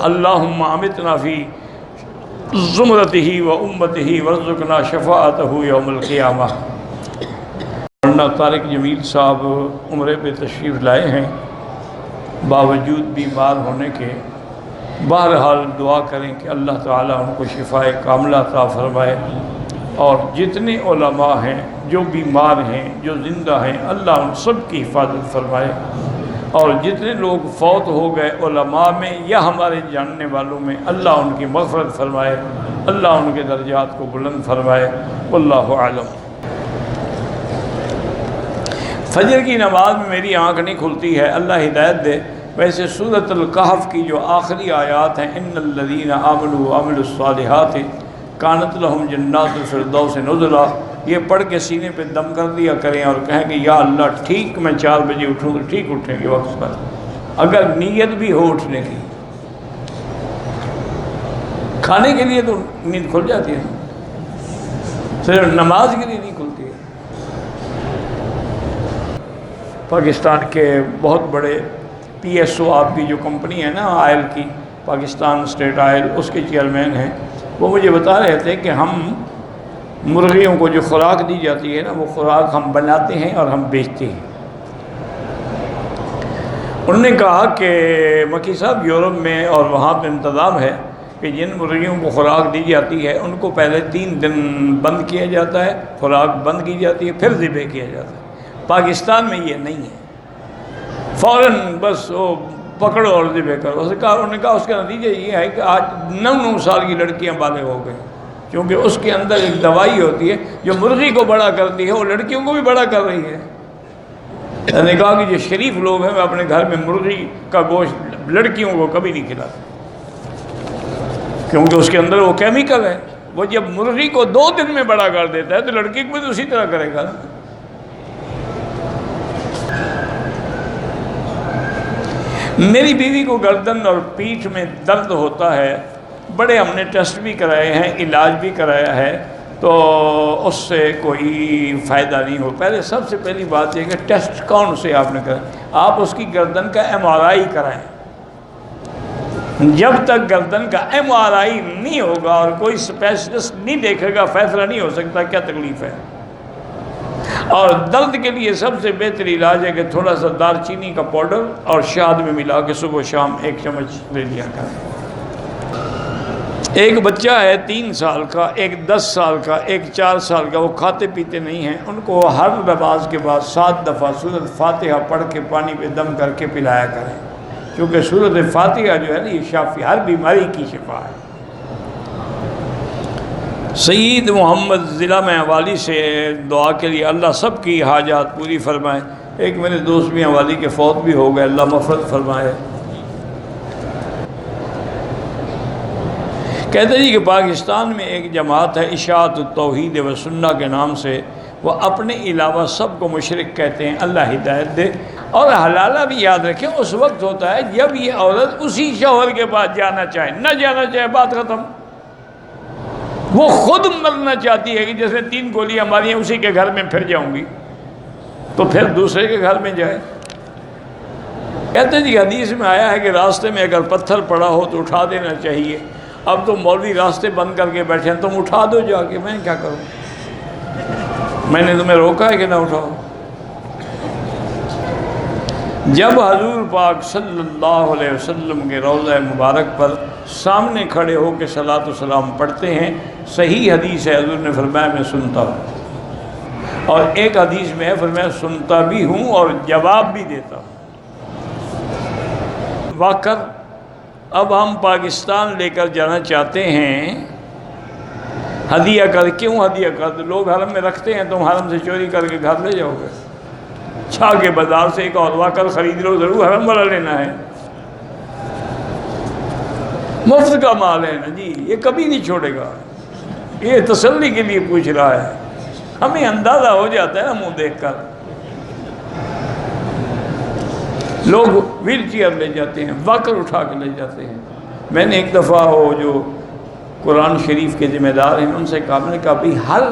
اللہم امتنا فی زمرتہ و امتہ وارزقنا شفاعتہ یوم القیامہ۔ مولانا طارق جمیل صاحب عمرے پہ تشریف لائے ہیں، باوجود بیمار ہونے کے۔ بہرحال دعا کریں کہ اللہ تعالیٰ ان کو شفائے کاملہ عطا فرمائے، اور جتنے علماء ہیں جو بیمار ہیں جو زندہ ہیں اللہ ان سب کی حفاظت فرمائے، اور جتنے لوگ فوت ہو گئے علماء میں یا ہمارے جاننے والوں میں اللہ ان کی مغفرت فرمائے، اللہ ان کے درجات کو بلند فرمائے۔ واللہ اعلم۔ فجر کی نماز میں میری آنکھ نہیں کھلتی ہے، اللہ ہدایت دے۔ ویسے سورۃ الکہف کی جو آخری آیات ہیں، ان الذین آمنوا وعملوا الصالحات کانت لہم جنات الفردوس نزلا، یہ پڑھ کے سینے پہ دم کر دیا کریں اور کہیں کہ یا اللہ ٹھیک میں 4 بجے اٹھوں تو ٹھیک اٹھیں گے وقت پر، اگر نیت بھی ہو اٹھنے کی۔ کھانے کے لیے تو نیند کھل جاتی ہے، صرف نماز کے لیے نہیں کھلتی ہے۔ پاکستان کے بہت بڑے پی ایس او آپ کی جو کمپنی ہے نا آئل کی، پاکستان اسٹیٹ آئل، اس کے چیئرمین ہیں، وہ مجھے بتا رہے تھے کہ ہم مرغیوں کو جو خوراک دی جاتی ہے نا وہ خوراک ہم بناتے ہیں اور ہم بیچتے ہیں۔ انہوں نے کہا کہ مکی صاحب یورپ میں اور وہاں پہ انتظام ہے کہ جن مرغیوں کو خوراک دی جاتی ہے ان کو پہلے 3 دن بند کیا جاتا ہے، خوراک بند کی جاتی ہے، پھر ذبح کیا جاتا ہے۔ پاکستان میں یہ نہیں ہے، فوراً بس وہ پکڑو اور ذبح کرو۔ انہوں نے کہا اس کا نتیجہ یہ ہے کہ آج 9 سال کی لڑکیاں بالغ ہو گئی، کیونکہ اس کے اندر ایک دوائی ہوتی ہے جو مرغی کو بڑا کرتی ہے، وہ لڑکیوں کو بھی بڑا کر رہی ہے۔ میں نے کہا کہ جو شریف لوگ ہیں وہ اپنے گھر میں مرغی کا گوشت لڑکیوں کو کبھی نہیں کھلاتے، کیونکہ اس کے اندر وہ کیمیکل ہے، وہ جب مرغی کو 2 دن میں بڑا کر دیتا ہے تو لڑکی کو بھی تو اسی طرح کرے گا۔ میری بیوی کو گردن اور پیٹھ میں درد ہوتا ہے، بڑے ہم نے ٹیسٹ بھی کرائے ہیں، علاج بھی کرایا ہے، تو اس سے کوئی فائدہ نہیں ہو۔ پہلے سب سے پہلی بات یہ کہ ٹیسٹ کون سے آپ نے کرا، آپ اس کی گردن کا MRI کرائیں۔ جب تک گردن کا MRI نہیں ہوگا اور کوئی اسپیشلسٹ نہیں دیکھے گا فیصلہ نہیں ہو سکتا کیا تکلیف ہے۔ اور درد کے لیے سب سے بہتر علاج ہے کہ تھوڑا سا دار چینی کا پاؤڈر اور شہد میں ملا کے صبح و شام 1 چمچ لے لیا کریں۔ ایک بچہ ہے 3 سال کا، ایک 10 سال کا، ایک 4 سال کا، وہ کھاتے پیتے نہیں ہیں، ان کو ہر نماز کے بعد 7 دفعہ سورۃ فاتحہ پڑھ کے پانی پہ دم کر کے پلایا کریں، کیونکہ سورۃ فاتحہ جو ہے نا یہ شافی، ہر بیماری کی شفا ہے۔ سید محمد ضلع میں والی سے دعا کے لیے اللہ سب کی حاجات پوری فرمائے۔ ایک میرے دوست بھی والی کے فوت بھی ہو گئے، اللہ مغفرت فرمائے۔ کہتے جی کہ پاکستان میں ایک جماعت ہے اشاعت التوحید و سنہ کے نام سے، وہ اپنے علاوہ سب کو مشرک کہتے ہیں، اللہ ہدایت دے۔ اور حلالہ بھی یاد رکھیں اس وقت ہوتا ہے جب یہ عورت اسی شوہر کے پاس جانا چاہے، نہ جانا چاہے بات ختم۔ وہ خود مرنا چاہتی ہے کہ جیسے 3 گولیاں ماری ہیں اسی کے گھر میں پھر جاؤں گی، تو پھر دوسرے کے گھر میں جائے۔ کہتے جی حدیث میں آیا ہے کہ راستے میں اگر پتھر پڑا ہو تو اٹھا دینا چاہیے۔ اب تو مولوی راستے بند کر کے بیٹھے ہیں، تم اٹھا دو جا کے، میں کیا کروں؟ میں نے تمہیں روکا ہے کہ نہ اٹھاؤ؟ جب حضور پاک صلی اللہ علیہ وسلم کے روضہ مبارک پر سامنے کھڑے ہو کے صلاۃ و سلام پڑھتے ہیں، صحیح حدیث ہے حضور نے فرمایا میں سنتا ہوں، اور ایک حدیث میں ہے فرمایا سنتا بھی ہوں اور جواب بھی دیتا ہوں۔ واقع اب ہم پاکستان لے کر جانا چاہتے ہیں، ہدیہ کر، کیوں ہدیہ کر؟ لوگ حرم میں رکھتے ہیں، تم حرم سے چوری کر کے گھر لے جاؤ گے، چھا کے بازار سے ایک اور واقع خرید لو، ضرور حرم والا لینا ہے، مفت کا مال ہے نا جی، یہ کبھی نہیں چھوڑے گا، یہ تسلی کے لیے پوچھ رہا ہے، ہمیں اندازہ ہو جاتا ہے نا منہ دیکھ کر۔ لوگ ویل چیئر لے جاتے ہیں، واکر اٹھا کے لے جاتے ہیں۔ میں نے ایک دفعہ وہ جو قرآن شریف کے ذمہ دار ہیں ان سے کہا، میں نے کہا بھائی ہر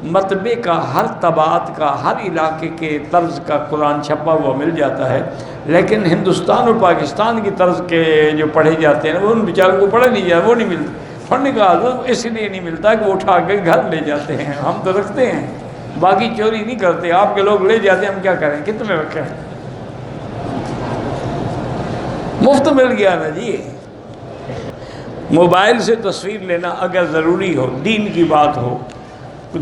مطبع کا ہر طباعت کا ہر علاقے کے طرز کا قرآن چھپا ہوا مل جاتا ہے، لیکن ہندوستان اور پاکستان کی طرز کے جو پڑھے جاتے ہیں وہ ان بیچاروں کو پڑھے نہیں جاتے، وہ نہیں ملتے۔ پڑھنے کا عادت اس لیے نہیں ملتا کہ وہ اٹھا کے گھر لے جاتے ہیں، ہم تو رکھتے ہیں، باقی چوری نہیں کرتے، آپ کے لوگ لے جاتے ہیں، ہم کیا کریں، کتنے رکھیں، مفت مل گیا نا جی۔ موبائل سے تصویر لینا اگر ضروری ہو، دین کی بات ہو،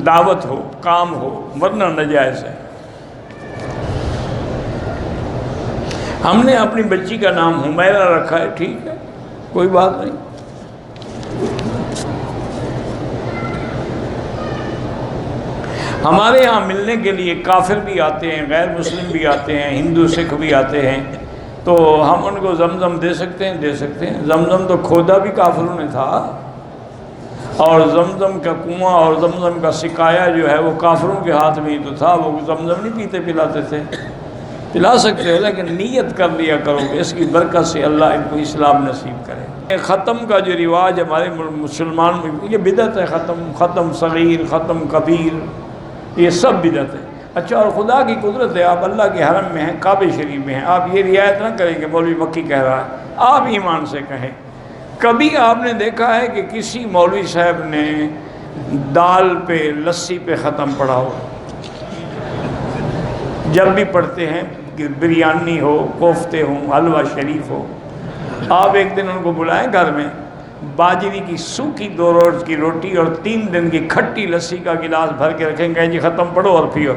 دعوت ہو، کام ہو، ورنہ ناجائز ہے۔ ہم نے اپنی بچی کا نام حمیرہ رکھا ہے، ٹھیک ہے، کوئی بات نہیں۔ ہمارے ہاں ملنے کے لیے کافر بھی آتے ہیں، غیر مسلم بھی آتے ہیں، ہندو سکھ بھی آتے ہیں، تو ہم ان کو زمزم دے سکتے ہیں، دے سکتے ہیں۔ زمزم تو کھودا بھی کافروں نے تھا، اور زمزم کا کنواں اور زمزم کا سکایا جو ہے وہ کافروں کے ہاتھ میں ہی تو تھا، وہ زمزم نہیں پیتے پلاتے تھے، پلا سکتے ہو، لیکن نیت کر لیا کرو کہ اس کی برکت سے اللہ ان کو اسلام نصیب کرے۔ ختم کا جو رواج ہمارے مسلمان میں، یہ بدعت ہے، ختم صغیر، ختم کبیر، یہ سب بدعت ہے۔ اچھا، اور خدا کی قدرت ہے، آپ اللہ کے حرم میں ہیں، کعبہ شریف میں ہیں، آپ یہ رعایت نہ کریں کہ مولوی مکی کہہ رہا ہے، آپ ایمان سے کہیں۔ کبھی آپ نے دیکھا ہے کہ کسی مولوی صاحب نے دال پہ لسی پہ ختم پڑھا ہو؟ جب بھی پڑھتے ہیں کہ بریانی ہو، کوفتے ہوں، حلوہ شریف ہو، آپ ایک دن ان کو بلائیں گھر میں، باجری کی سوکھی 2 روز کی روٹی اور 3 دن کی کھٹی لسی کا گلاس بھر کے رکھیں گے، جی ختم پڑھو اور پیو،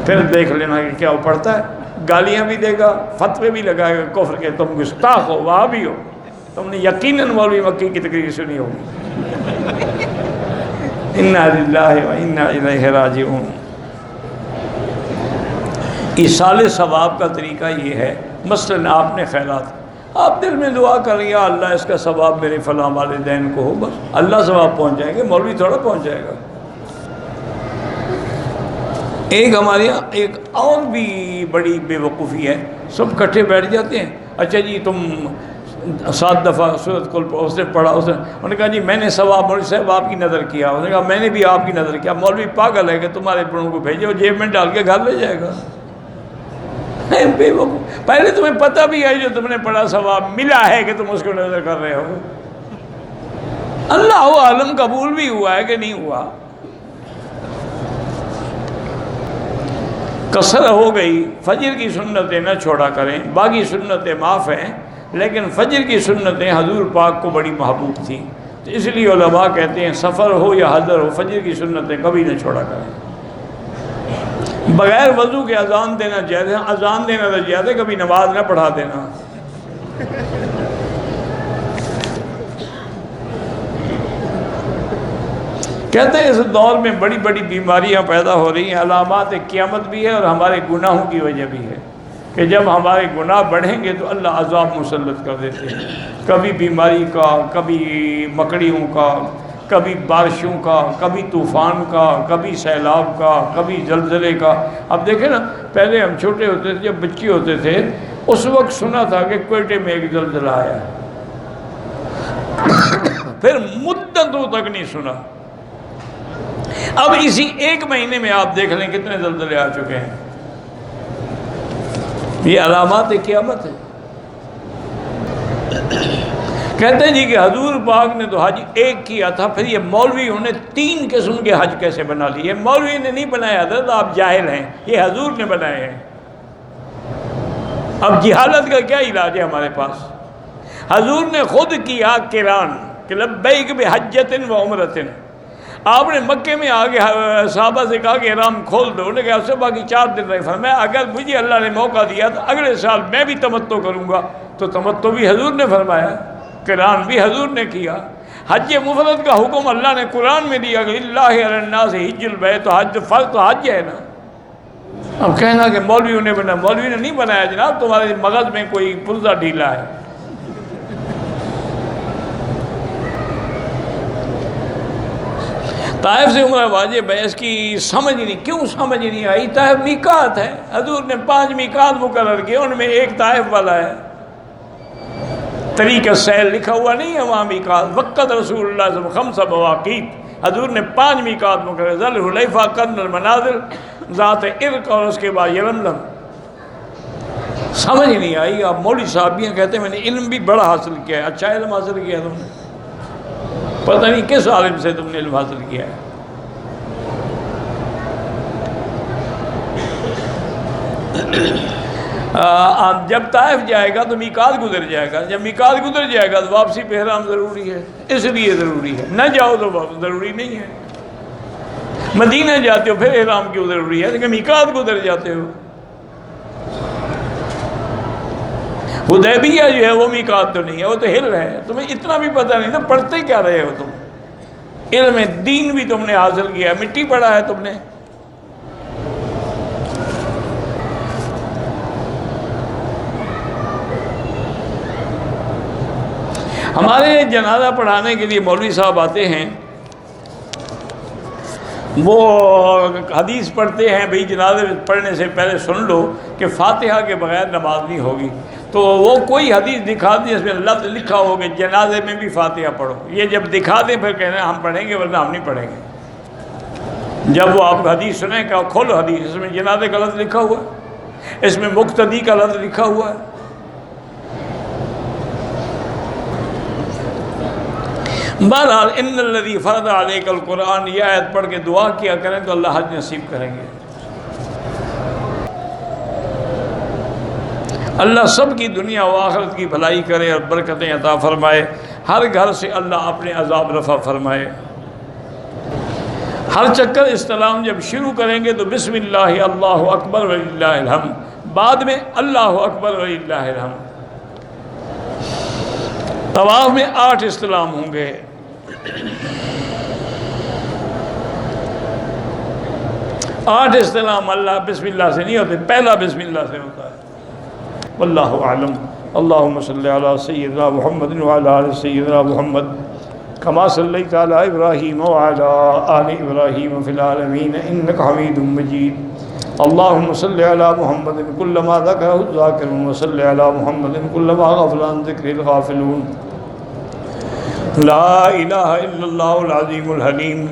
پھر دیکھ لینا کہ کیا وہ پڑھتا ہے۔ گالیاں بھی دے گا، فتوے بھی لگائے گا کفر کے، تم گستاخ ہو، وہابی ہو، تم نے یقیناً مولوی مکی کی تقریر سنی ہوگی۔ انا للہ و انا الیہ راجعون۔ ایصال ثواب کا طریقہ یہ ہے، مثلاً آپ نے خیرات، آپ دل میں دعا کر رہی ہیں، یا اللہ اس کا ثواب میرے فلاں والدین کو ہو، بس اللہ ثواب پہنچ جائیں گے، مولوی تھوڑا پہنچ جائے گا۔ ایک ہمارے یہاں ایک اور بھی بڑی بے وقوفی ہے، سب کٹھے بیٹھ جاتے ہیں، اچھا جی تم 7 دفعہ سورۃ قل اس نے پڑھا، انہوں نے کہا جی میں نے ثواب مولوی صاحب آپ کی نظر کیا، انہوں نے کہا میں نے بھی آپ کی نظر کیا، مولوی پاگل ہے کہ تمہارے بڑوں کو بھیجے، وہ جیب میں ڈال کے گھر لے جائے گا۔ بے وقوف، پہلے تمہیں پتہ بھی ہے جو تم نے پڑھا ثواب ملا ہے کہ تم اس کو نظر کر رہے ہو، اللہ عالم قبول بھی ہوا ہے کہ نہیں ہوا۔ قصر ہو گئی، فجر کی سنتیں نہ چھوڑا کریں، باقی سنتیں معاف ہیں، لیکن فجر کی سنتیں حضور پاک کو بڑی محبوب تھیں، تو اس لیے علماء کہتے ہیں سفر ہو یا حضر ہو، فجر کی سنتیں کبھی نہ چھوڑا کریں۔ بغیر وضو کے اذان دینا جائز ہے، اذان دینا تو جائز ہے، کبھی نماز نہ پڑھا دینا۔ کہتے ہیں اس دور میں بڑی بڑی بیماریاں پیدا ہو رہی ہیں، علامات قیامت بھی ہے اور ہمارے گناہوں کی وجہ بھی ہے، کہ جب ہمارے گناہ بڑھیں گے تو اللہ عذاب مسلط کر دیتے ہیں، کبھی بیماری کا، کبھی مکڑیوں کا، کبھی بارشوں کا، کبھی طوفان کا، کبھی سیلاب کا، کبھی زلزلے کا۔ اب دیکھیں نا، پہلے ہم چھوٹے ہوتے تھے، جب بچے ہوتے تھے، اس وقت سنا تھا کہ کوئٹے میں ایک زلزلہ آیا، پھر مدتوں تک نہیں سنا۔ اب اسی 1 مہینے میں آپ دیکھ لیں کتنے زلزلے آ چکے ہیں، یہ علامات قیامت ہے۔ کہتے ہیں جی کہ حضور پاک نے تو حج 1 کیا تھا، پھر یہ مولویوں نے 3 قسم کے حج کیسے بنا لیے؟ مولوی نے نہیں بنایا حضرت، آپ جاہل ہیں، یہ حضور نے بنائے ہیں۔ اب جہالت کا کیا علاج ہے ہمارے پاس؟ حضور نے خود کیا قران کہ لبیک بحجۃ و عمرۃ، آپ نے مکے میں آگے صحابہ سے کہا کہ احرام کھول دو، انہوں نے کہا اس سے باقی 4 دن رہے، فرمایا اگر مجھے اللہ نے موقع دیا تو اگلے سال میں بھی تمتع کروں گا، تو تمتع بھی حضور نے فرمایا، قران بھی حضور نے کیا۔ حج مفرد کا حکم اللہ نے قرآن میں دیا کہ اللہ علی الناس حج البیت، تو حج فرض تو حج ہے نا۔ اب کہنا کہ مولویوں نے بنایا، مولوی نے نہیں بنایا جناب، تمہارے مغز میں کوئی پرزہ ڈھیلا ہے۔ طائف سے عمرہ واجب ہے، اس کی سمجھ نہیں، کیوں سمجھ نہیں آئی؟ طائف میقات ہے، حضور نے 5 میقات مقرر کیے، ان میں ایک طائف والا ہے۔ طریق السیل لکھا ہوا نہیں ہے وہاں میقات، وقت رسول اللہ صلی اللہ علیہ وسلم 5 مواقیت، حضور نے 5 میقات مقرر، ذل حلیفہ، قرن المنازل، ذات عرق اور اس کے بعد یلملم۔ سمجھ نہیں آئی۔ آپ مولوی صاحب بھی کہتے ہیں میں نے علم بھی بڑا حاصل کیا ہے۔ اچھا علم حاصل کیا تم نے، پتہ نہیں کس عالم سے تم نے علم حاصل کیا ہے۔ جب طائف جائے گا تو میقات گزر جائے گا، جب میقات گزر جائے گا تو واپسی پہ احرام ضروری ہے، اس لیے ضروری ہے۔ نہ جاؤ تو ضروری نہیں ہے۔ مدینہ جاتے ہو پھر احرام کیوں ضروری ہے؟ لیکن میقات گزر جاتے ہو۔ حدیبیہ جو ہے وہ میقات تو نہیں ہے، وہ تو ہل ہے۔ تمہیں اتنا بھی پتہ نہیں تو پڑھتے کیا رہے ہو تم؟ علم دین بھی تم نے حاصل کیا، مٹی پڑھا ہے تم نے۔ ہمارے جنازہ پڑھانے کے لیے مولوی صاحب آتے ہیں، وہ حدیث پڑھتے ہیں بھئی جنازے پڑھنے سے پہلے سن لو کہ فاتحہ کے بغیر نماز نہیں ہوگی، تو وہ کوئی حدیث دکھا دیں اس میں لفظ لکھا ہو کہ جنازے میں بھی فاتحہ پڑھو، یہ جب دکھا دیں پھر کہنا ہم پڑھیں گے ورنہ ہم نہیں پڑھیں گے۔ جب وہ آپ حدیث سنیں کہ کھولو حدیث، اس میں جنازے کا لفظ لکھا ہوا ہے، اس میں مقتدی کا لفظ لکھا ہوا ہے۔ بہرحال ان الذی فرض علیک القرآن، یہ آیت پڑھ کے دعا کیا کریں تو اللہ حج نصیب کریں گے۔ اللہ سب کی دنیا و آخرت کی بھلائی کرے اور برکتیں عطا فرمائے، ہر گھر سے اللہ اپنے عذاب رفع فرمائے۔ ہر چکر استلام جب شروع کریں گے تو بسم اللہ اللہ اکبر وللہ الحمد، بعد میں اللہ اکبر وللہ الحمد۔ طواف میں 8 استلام ہوں گے۔ 8 استلام اللہ بسم اللہ سے نہیں ہوتے، پہلا بسم اللہ سے ہوتا ہے۔ واللہ اعلم۔ اللہم صلی علی سیدنا محمد وعلی آل سیدنا محمد کما صلیت علی ابراہیم وعلی آل ابراہیم فی العالمین انک حمید مجید۔ اللہم صلی علی محمد کلما ذکرہ الذاکرون وصلی علی محمد کلما غفل عن ذکر الغافلون۔ لا الہ الا اللہ العظیم الحلیم،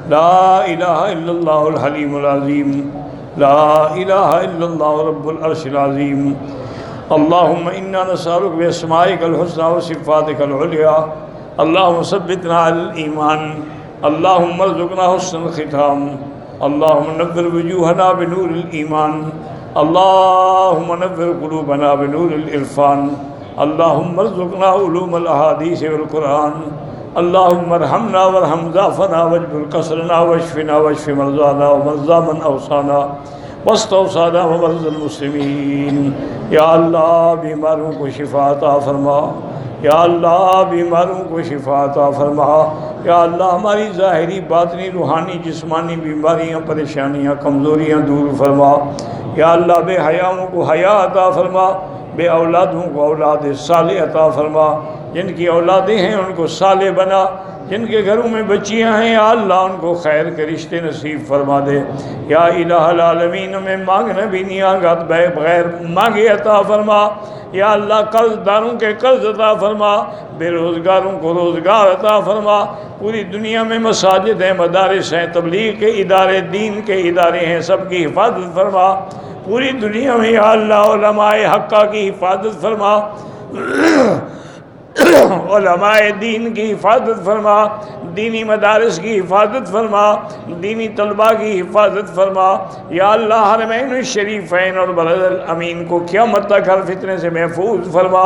لا الہ الا اللہ الحلیم العظیم، لا الہ الا اللہ رب العرش العظیم۔ اللہم انا نسألک باسمائک الحسنى وصفاتک العلیٰ، اللہم ثبتنا علی الایمان، اللہم ارزقنا حسن الختام، اللہم نور وجوہنا بنور الایمان، اللہم نور قلوبنا بنور العرفان، اللہم ارزقنا علوم الاحادیث والقرآن، اللہم ارحمنا وارحم ضعفنا واجبر کسرنا واشفنا واشف مرضانا ومرضى من اوصانا واستوصانا ومرضى المسلمین۔ یا اللہ بیماروں کو شفا عطا فرما، یا اللہ بیماروں کو شفا عطا فرما، یا اللہ ہماری ظاہری باطنی روحانی جسمانی بیماریاں پریشانیاں کمزوریاں دور فرما، یا اللہ بے حیاؤں کو حیا عطا فرما، بے اولادوں کو اولاد صالح عطا فرما، جن کی اولادیں ہیں ان کو صالح بنا، جن کے گھروں میں بچیاں ہیں یا اللہ ان کو خیر کے رشتے نصیب فرما دے۔ یا الہ العالمین ہمیں مانگنا بھی نہیں آگا بغیر مانگے عطا فرما، یا اللہ قرض داروں کے قرض عطا فرما، بے روزگاروں کو روزگار عطا فرما۔ پوری دنیا میں مساجد ہیں، مدارس ہیں، تبلیغ کے ادارے دین کے ادارے ہیں، سب کی حفاظت فرما۔ پوری دنیا میں یا اللہ علماء حقہ کی حفاظت فرما، علماء دین کی حفاظت فرما، دینی مدارس کی حفاظت فرما، دینی طلباء کی حفاظت فرما۔ یا اللہ حرمین الشریفین اور بلد الامین کو قیامت تک ہر فتنے سے محفوظ فرما۔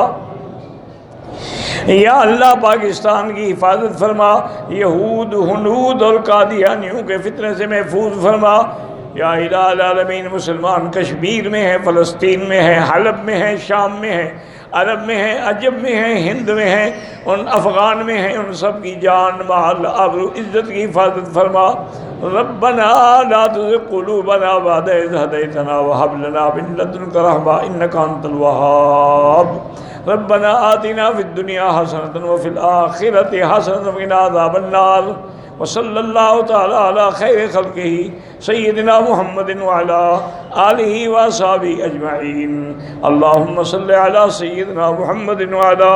یا اللہ پاکستان کی حفاظت فرما، یہود ہنود اور قادیانیوں کے فتنے سے محفوظ فرما۔ یا الہ العالمین مسلمان کشمیر میں ہیں، فلسطین میں ہیں، حلب میں ہیں، شام میں ہیں، عرب میں ہیں، عجب میں ہیں، ہند میں ہیں، ان افغان میں ہیں، ان سب کی جان مال آبرو عزت کی حفاظت فرما۔ ربنا لا تزغ قلوبنا بعد إذ هديتنا وهب لنا من لدنك رحمة إنك أنت الوهاب۔ ربنا آتنا في الدنيا حسنة وفي الآخرة حسنة وقنا عذاب النار۔ وصلی اللہ تعالی علی خیر خلقہ سیدنا محمد وعلی آلہ وصحبہ اجمعین اللہم صلی علی سیدنا محمد وعلی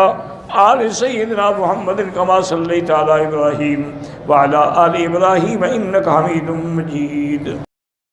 آل سیدنا محمد کما صلیت علی ابراہیم وعلی آل ابراہیم انک حمید مجید